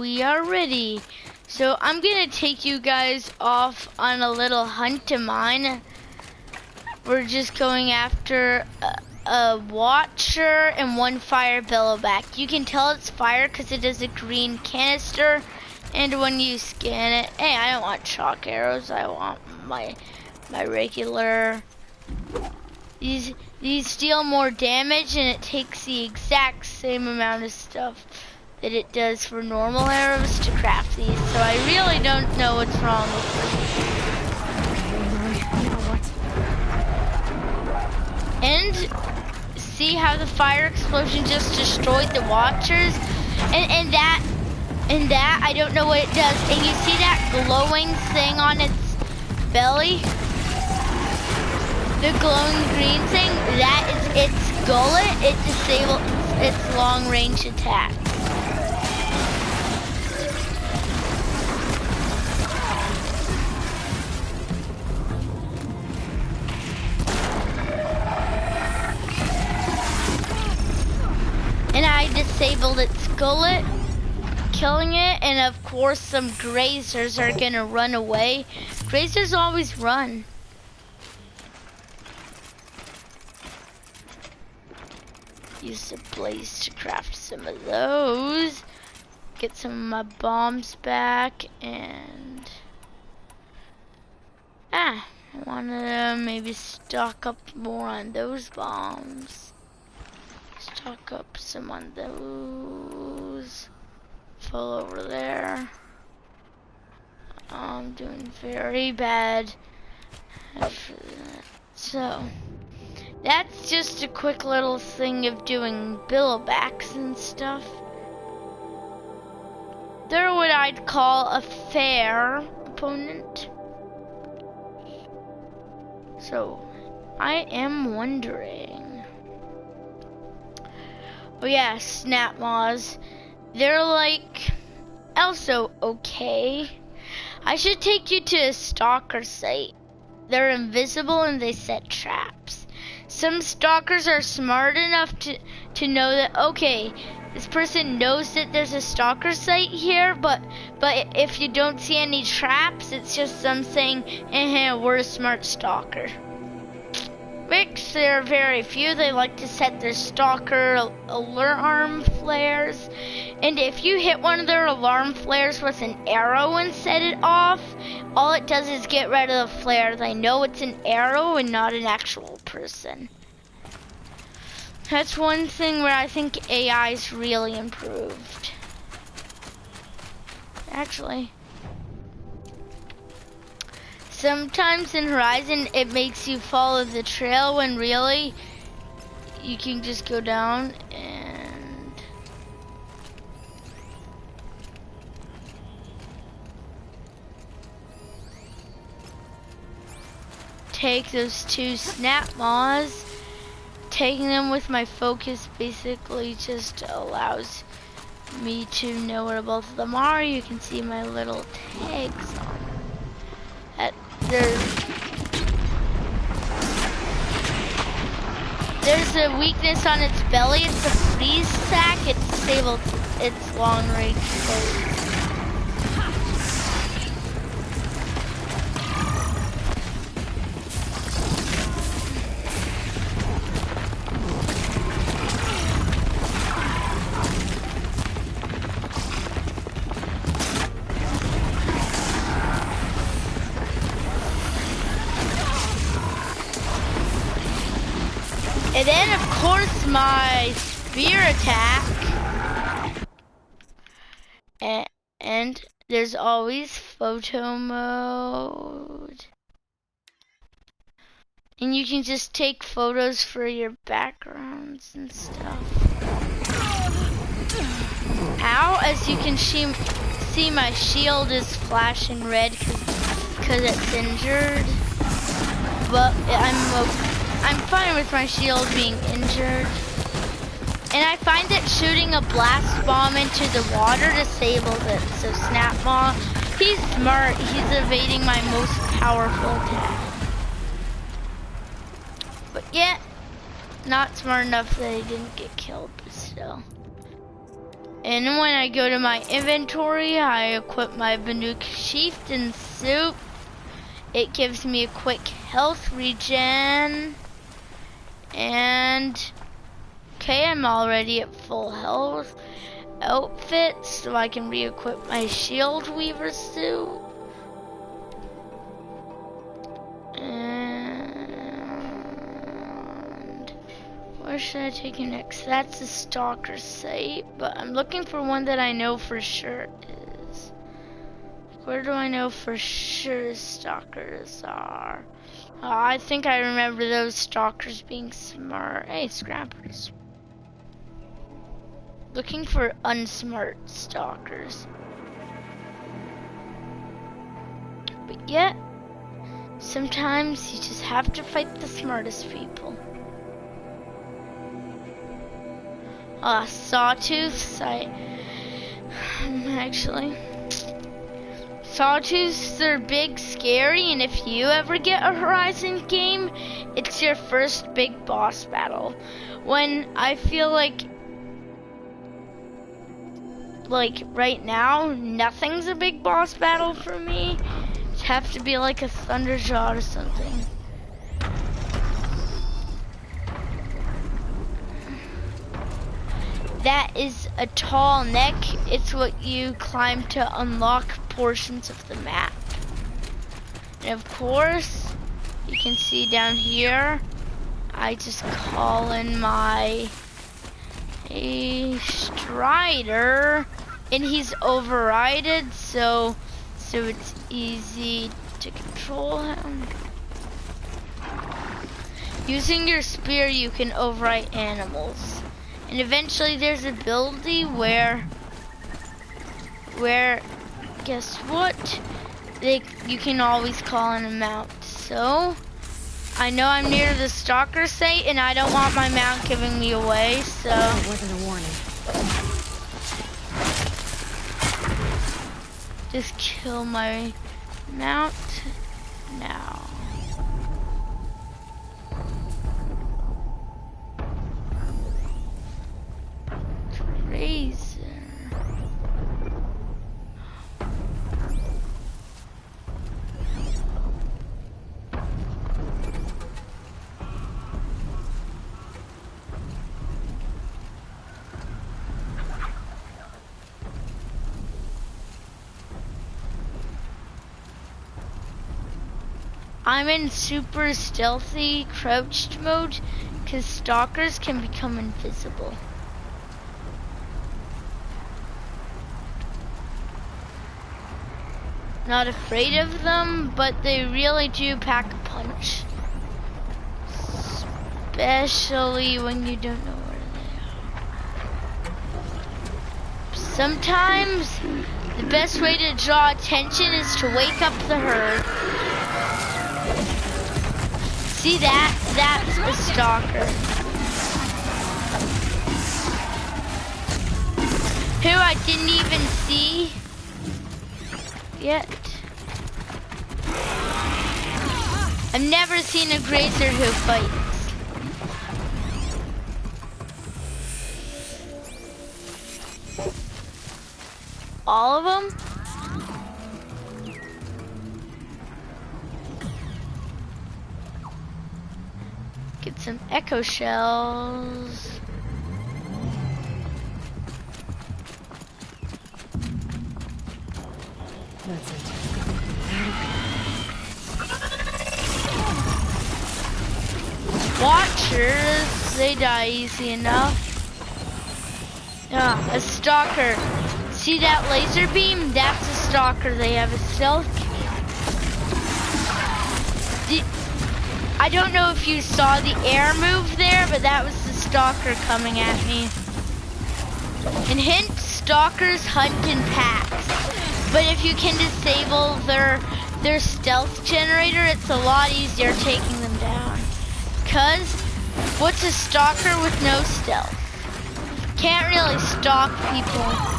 we are ready. So I'm gonna take you guys off on a little hunt of mine. We're just going after a watcher and one fire billowback. You can tell it's fire because it has a green canister, and when you scan it, hey, I don't want chalk arrows. I want my regular. These deal more damage, and it takes the exact same amount of stuff that it does for normal arrows to craft these. So I really don't know what's wrong with them. And see how the fire explosion just destroyed the watchers, and that I don't know what it does. And you see that glowing thing on its belly? The glowing green thing, that is its gullet. It disables its long range attack. And I disabled its gullet, killing it, and of course some grazers are gonna run away. Grazers always run. Use the blaze to craft some of those. Get some of my bombs back, and I wanna maybe stock up more on those bombs. Stock up some on those. Full over there. I'm doing very bad after that. So that's just a quick little thing of doing billowbacks and stuff. They're what I'd call a fair opponent. So I am wondering. Oh yeah, snap maws. They're like also okay. I should take you to a stalker site. They're invisible and they set traps. Some stalkers are smart enough to know that, okay, this person knows that there's a stalker site here, but if you don't see any traps, it's just them saying, we're a smart stalker. Which there are very few. They like to set their stalker alarm flares. And if you hit one of their alarm flares with an arrow and set it off, all it does is get rid of the flare. They know it's an arrow and not an actual person. That's one thing where I think AI's really improved. Actually. Sometimes in Horizon it makes you follow the trail when really you can just go down and take those two snap maws. Taking them with my focus basically just allows me to know where both of them are. You can see my little tags on that. There's a weakness on its belly. It's a freeze sack. It disabled its long range goals. And then, of course, my spear attack. And there's always photo mode. And you can just take photos for your backgrounds and stuff. Ow, as you can see my shield is flashing red because it's injured. But I'm fine with my shield being injured. And I find that shooting a blast bomb into the water disables it. So Snapmaw, he's smart. He's evading my most powerful attack. But yeah, not smart enough that he didn't get killed, but still. And when I go to my inventory, I equip my Banuk Chieftain suit. It gives me a quick health regen. And okay, I'm already at full health. Outfit, so I can re-equip my Shield Weaver suit. And where should I take you next? That's a Stalker site, but I'm looking for one that I know for sure is. Where do I know for sure Stalkers are? I think I remember those Stalkers being smart. Hey, Scrappers. Looking for unsmart Stalkers. But yet, sometimes you just have to fight the smartest people. Sawtooths, actually. Sawtooths are big, scary, and if you ever get a Horizon game, it's your first big boss battle. When I feel like right now, nothing's a big boss battle for me. It'd have to be like a Thunderjaw or something. That is a tall neck. It's what you climb to unlock portions of the map. And of course, you can see down here, I just call in my Strider, and he's overridden, so it's easy to control him. Using your spear, you can override animals. And eventually there's an ability where guess what? You can always call in a mount. So I know I'm near the Stalker site and I don't want my mount giving me away, so that wasn't a warning. Just kill my mount now. Razor. I'm in super stealthy crouched mode because stalkers can become invisible. Not afraid of them, but they really do pack a punch. Especially when you don't know where they are. Sometimes the best way to draw attention is to wake up the herd. See that? That's a stalker. Who I didn't even see yet. I've never seen a grazer who fights. All of them? Get some echo shells. That's it. Watchers, they die easy enough. A stalker. See that laser beam? That's a stalker. They have a stealth. I don't know if you saw the air move there, but that was the stalker coming at me. And hint, stalkers hunt in packs. But if you can disable their stealth generator, it's a lot easier taking them down. Cause what's a stalker with no stealth? Can't really stalk people.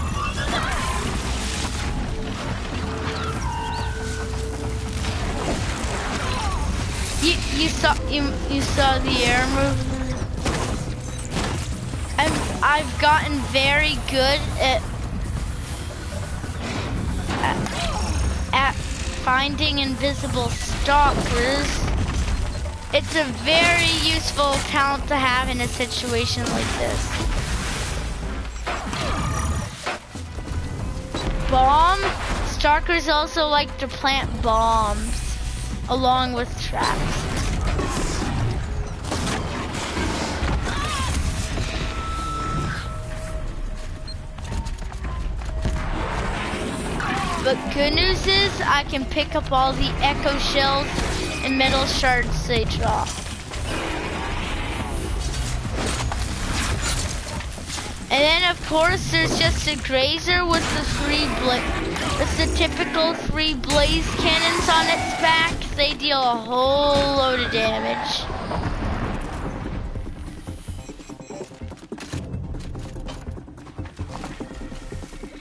You saw the air move. I've gotten very good at finding invisible stalkers. It's a very useful talent to have in a situation like this. Bomb. Stalkers also like to plant bombs along with traps. But good news is I can pick up all the echo shells and metal shards they drop. And then of course there's just a grazer with the typical 3 blaze cannons on its back. They deal a whole load of damage.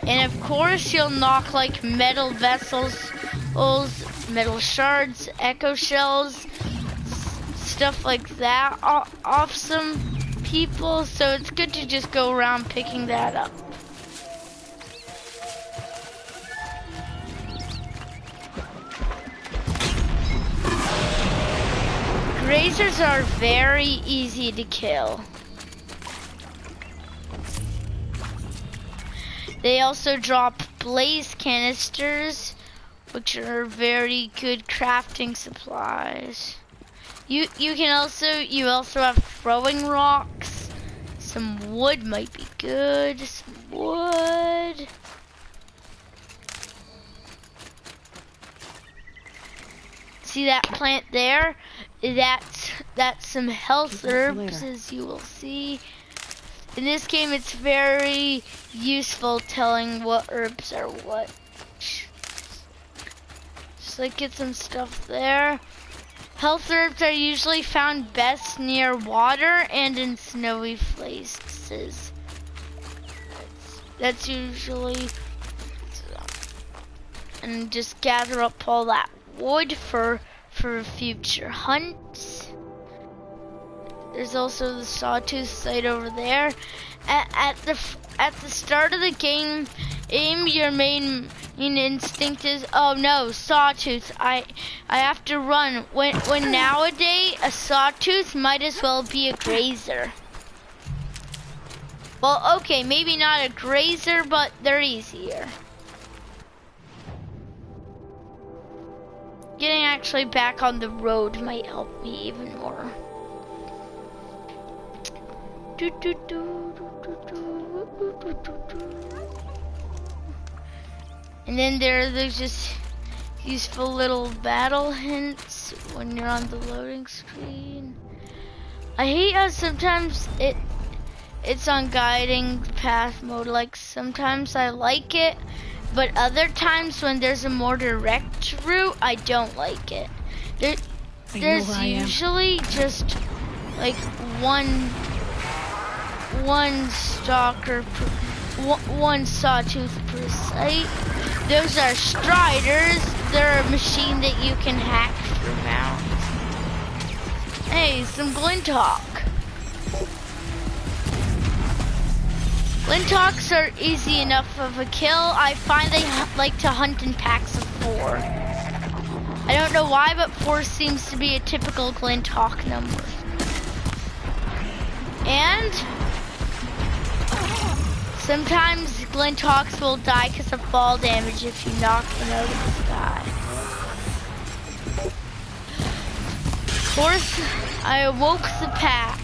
And of course you'll knock like metal vessels, metal shards, echo shells, stuff like that off some people, so it's good to just go around picking that up. Grazers are very easy to kill. They also drop blaze canisters, which are very good crafting supplies. You also have throwing rocks. Some wood might be good. Some wood. See that plant there? That's some health herbs, as you will see. In this game, it's very useful telling what herbs are what. Just like get some stuff there. Health herbs are usually found best near water and in snowy places. That's usually, and just gather up all that wood for future hunts. There's also the sawtooth site over there. At the start of the game, your main instinct is, oh no, sawtooth. I have to run. When nowadays a sawtooth might as well be a grazer. Well, okay, maybe not a grazer, but they're easier. Getting actually back on the road might help me even more. And then there's just useful little battle hints when you're on the loading screen. I hate how sometimes it's on guiding path mode. Like sometimes I like it, but other times when there's a more direct route, I don't like it. There's usually just like one stalker, one sawtooth per site. Those are striders. They're a machine that you can hack through mountains. Hey, some Glinthawk. Glinthawks are easy enough of a kill. I find they like to hunt in packs of 4. I don't know why, but 4 seems to be a typical Glinthawk number. And sometimes Glinthawks will die because of fall damage if you knock them out of the sky. Of course, I awoke the pack.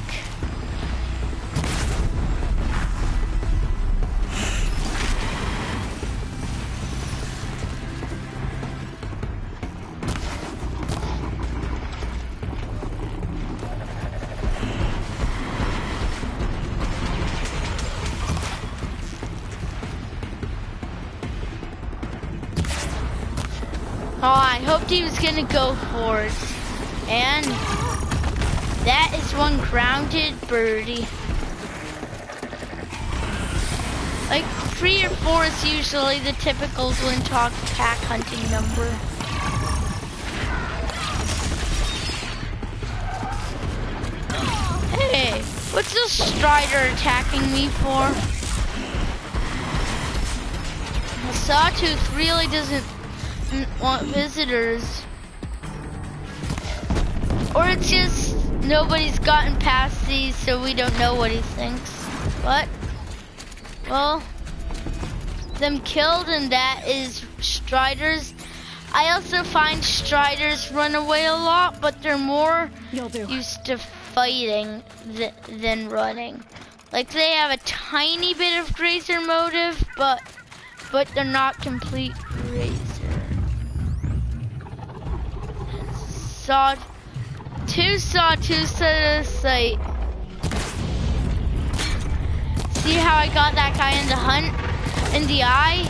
Oh, I hoped he was gonna go for it. And that is one grounded birdie. Like 3 or 4 is usually the typical Glinthawk pack hunting number. Hey, What's this Strider attacking me for? Sawtooth really doesn't want visitors. Or it's just nobody's gotten past these, so we don't know what he thinks. But, well, them killed, and that is Striders. I also find Striders run away a lot, but they're more used to fighting than running. Like, they have a tiny bit of grazer motive, but they're not complete grazer. Two sawtooths at a sight. See how I got that guy in the eye?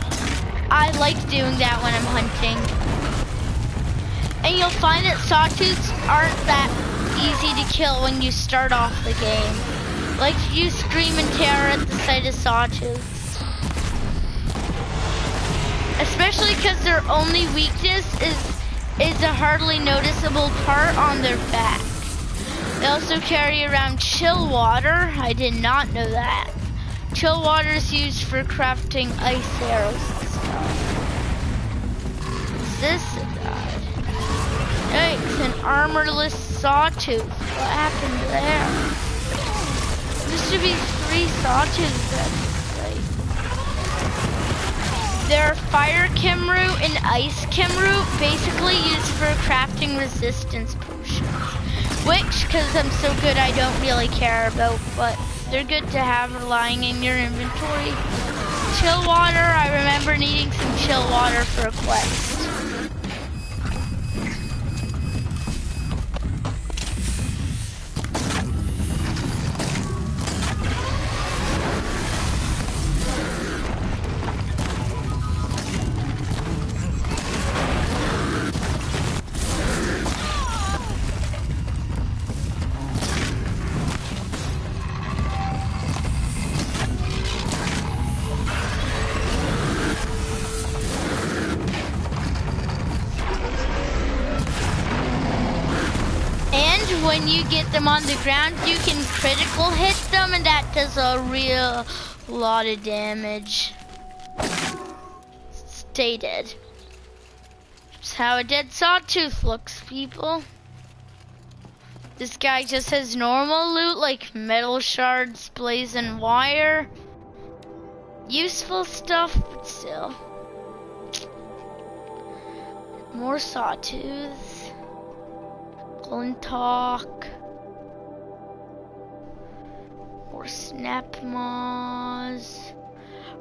I like doing that when I'm hunting. And you'll find that sawtooths aren't that easy to kill when you start off the game. Like, you scream in terror at the sight of sawtooths. Especially because their only weakness is a hardly noticeable part on their back. They also carry around chill water. I did not know that. Chill water is used for crafting ice arrows and stuff. Is this a god? Yikes, an armorless sawtooth. What happened there? There used to be 3 sawtooths at this site. They're fire Kimroot and ice Kimroot, basically used for crafting resistance potions. Which, because I'm so good, I don't really care about, but they're good to have lying in your inventory. Chill water, I remember needing some chill water for a quest. When you get them on the ground, you can critical hit them, and that does a real lot of damage. Stay dead. That's how a dead sawtooth looks, people. This guy just has normal loot like metal shards, blazing wire. Useful stuff, but still. More sawtooths. Glinthawk. More snap maws.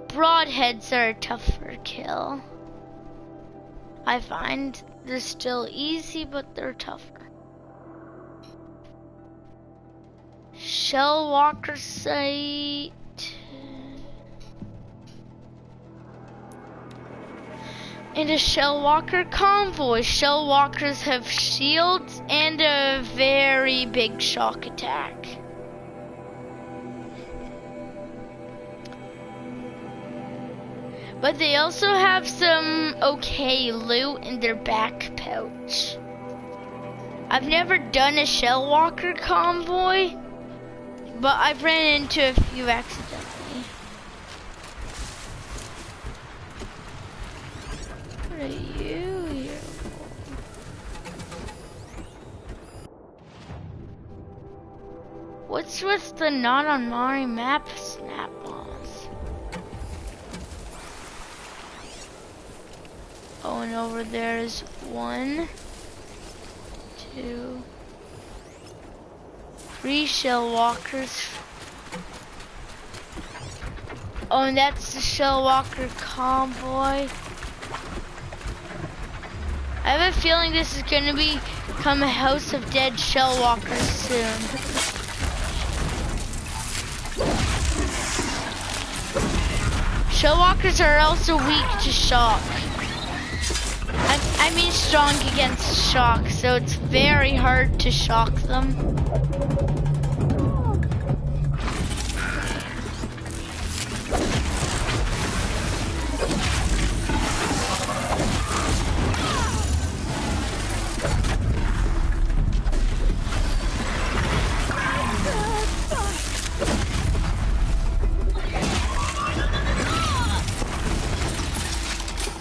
Broadheads are a tougher kill. I find they're still easy, but they're tougher. Shellwalker sight. And a Shellwalker convoy. Shellwalkers have shields and a very big shock attack. But they also have some okay loot in their back pouch. I've never done a Shellwalker convoy, but I've ran into a few accidentally. What are you here for? What's with the not on my map snap bombs? Oh, and over there is 1, 2, 3 Shellwalkers. Oh, and that's the Shellwalker convoy. I have a feeling this is going to become a House of Dead Shellwalkers soon. Shellwalkers are also weak to shock. I mean strong against shock, so it's very hard to shock them.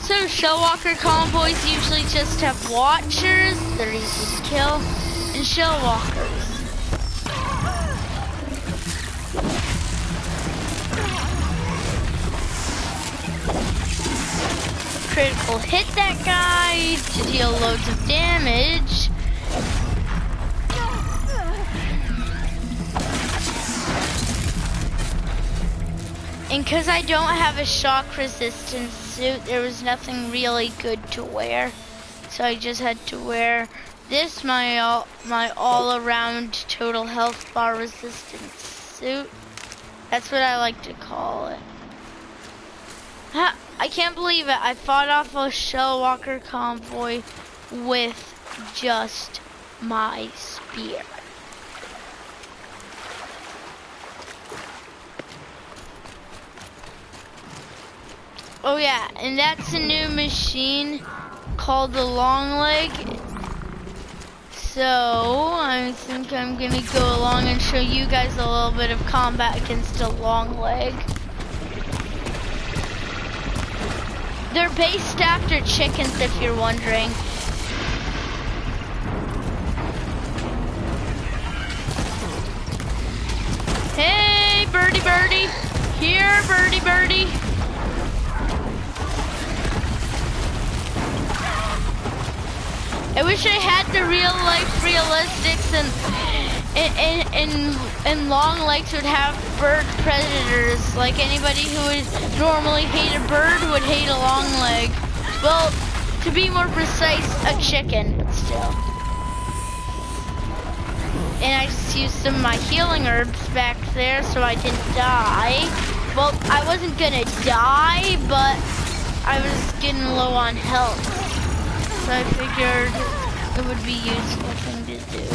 Also, Shellwalker convoys usually just have watchers, they're easy to kill, and Shellwalkers. Critical hit that guy to deal loads of damage. And because I don't have a shock resistance suit, there was nothing really good to wear. So I just had to wear this, my all-around total health bar resistance suit. That's what I like to call it. I can't believe it. I fought off a Shellwalker convoy with just my spear. Oh yeah, and that's a new machine called the Long Leg. So I think I'm gonna go along and show you guys a little bit of combat against a Long Leg. They're based after chickens, if you're wondering. Hey, birdie birdie. Here, birdie birdie. I wish I had the real life realistics and Long Legs would have bird predators. Like anybody who would normally hate a bird would hate a long leg. Well, to be more precise, a chicken, but still. And I just used some of my healing herbs back there so I didn't die. Well, I wasn't gonna die, but I was getting low on health. So I figured it would be a useful thing to do.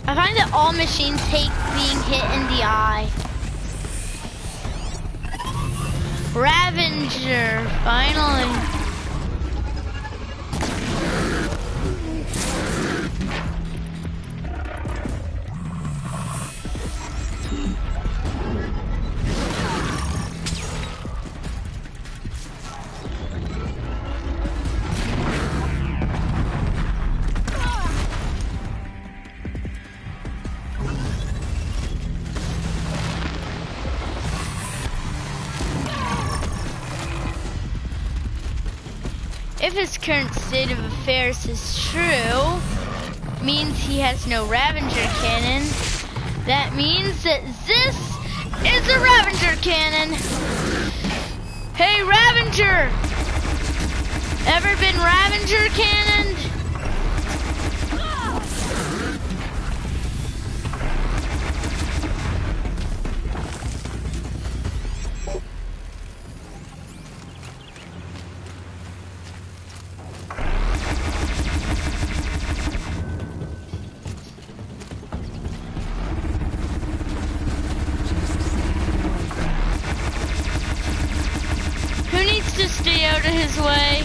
I find that all machines hate being hit in the eye. Ravager, finally. If his current state of affairs is true, means he has no Ravager cannon. That means that this is a Ravager cannon. Hey, Ravager! Ever been Ravager cannoned? To stay out of his way.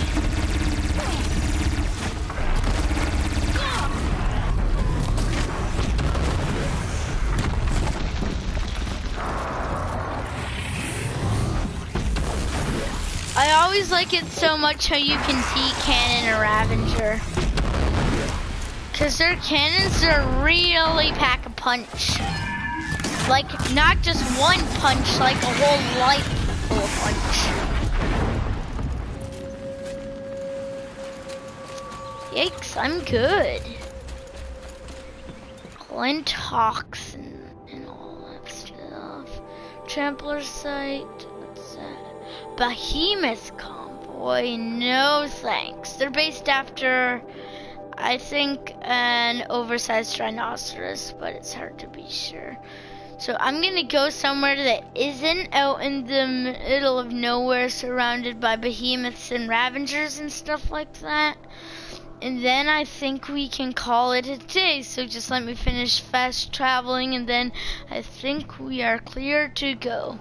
I always like it so much how you can T-cannon a Ravager. Cause their cannons are really pack a punch. Like not just one punch, like a whole life full of punch. Yikes, I'm good. Clint Hawks and all that stuff. Trampler site, what's that? Behemoth convoy, no thanks. They're based after, I think, an oversized rhinoceros, but it's hard to be sure. So I'm gonna go somewhere that isn't out in the middle of nowhere surrounded by behemoths and ravagers and stuff like that. And then I think we can call it a day. So just let me finish fast traveling and then I think we are clear to go.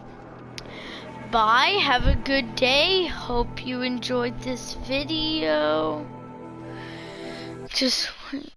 Bye, have a good day. Hope you enjoyed this video. Just wait.